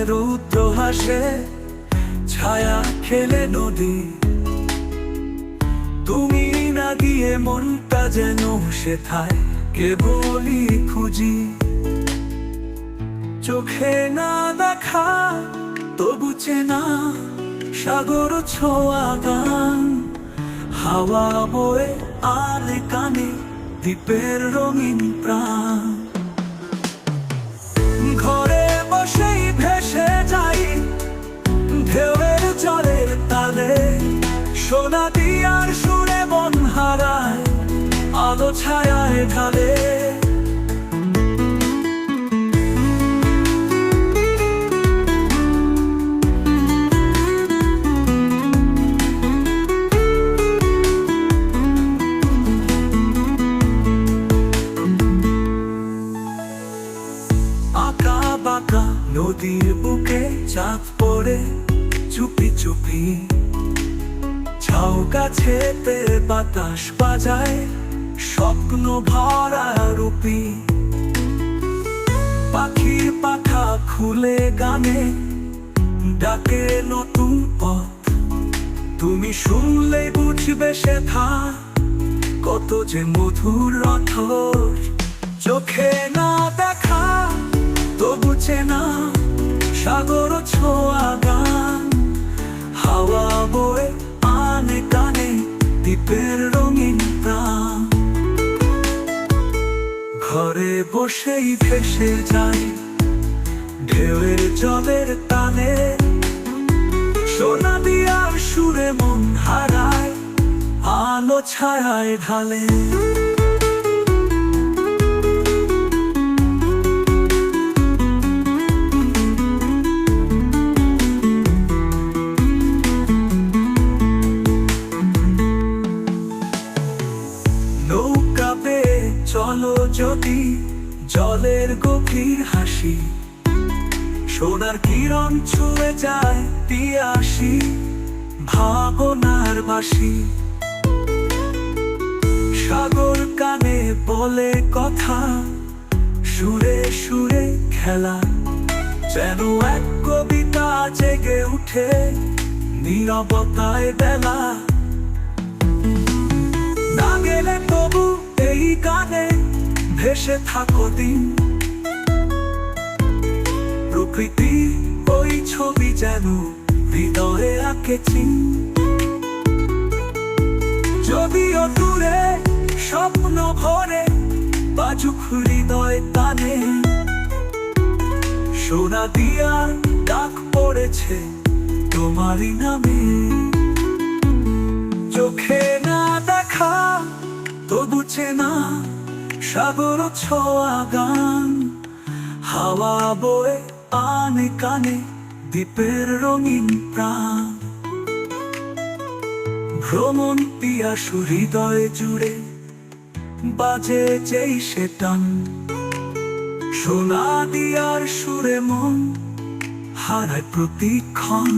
রুদ্র হাসে, ছায়া খেলে নদী। তুমি না গিয়ে মনটা যেন সেথায় কেবলই খুঁজি। চোখে না দেখা তবু চেনা সাগর ছোঁয়া গান, হাওয়া বয়ে আলে কানে দ্বীপের রঙিন প্রাণ। ঘরে বসেই ভেসে যাই ঢেউয়ের জলের তালে, সোনা দিয়ার সুরে মন হারায় আলো ছায়ায় ঢালে। আঁকা বাঁকা নদীর বুকে চাঁদ পড়ে চুপি চুপি, ঝাউ গাছেতে বাতাস বাজায় স্বপ্ন ভরা রূপী। পাখির পাখা খুলে গানে ডাকে নতুন পথ, তুমি শুনলে বুঝবে সেথা কত যে মধুর রথর। চোখে না দেখা তবু চেনা সাগর ছোঁয়া গান, হাওয়া বয়ে আনে কানে দ্বীপের রঙিন প্রাণ। ঘরে বসেই ভেসে যাই ঢেউয়ের জলের তালে, সোনা দিয়ার সুরে মন হারায় আলো ছায়ায় ঢালে। নৌকা পেয়ে চলো যদি জলের গভীর হাসি, সোনার কিরণ ছুঁয়ে যায় পিয়াসী ভাবনার বাসি। সাগর কানে বলে কথা, সুরে সুরে খেলা, যেন এক কবিতা জেগে উঠে নীরবতায় বেলা। না গেলে তবু এই গানে ভেসে থাকো দিন, প্রকৃতি ওই ছবি যেন হৃদয়ে আঁকেছি। যদিও দূরে স্বপ্ন ভরে বাজুক হৃদয় তানে, সোনা দিয়া ডাক পড়েছে তোমারই নামে। চোখে না দেখা তবু চেনা সাগর ছোঁয়া গান, হাওয়া বয়ে আনে কানে দ্বীপের রঙিন প্রাণ। ভ্রমণ পিয়াসু হৃদয় জুড়ে বাজে যেই সে টান, সোনা দিয়ার সুরে মন হারায় প্রতিক্ষণ।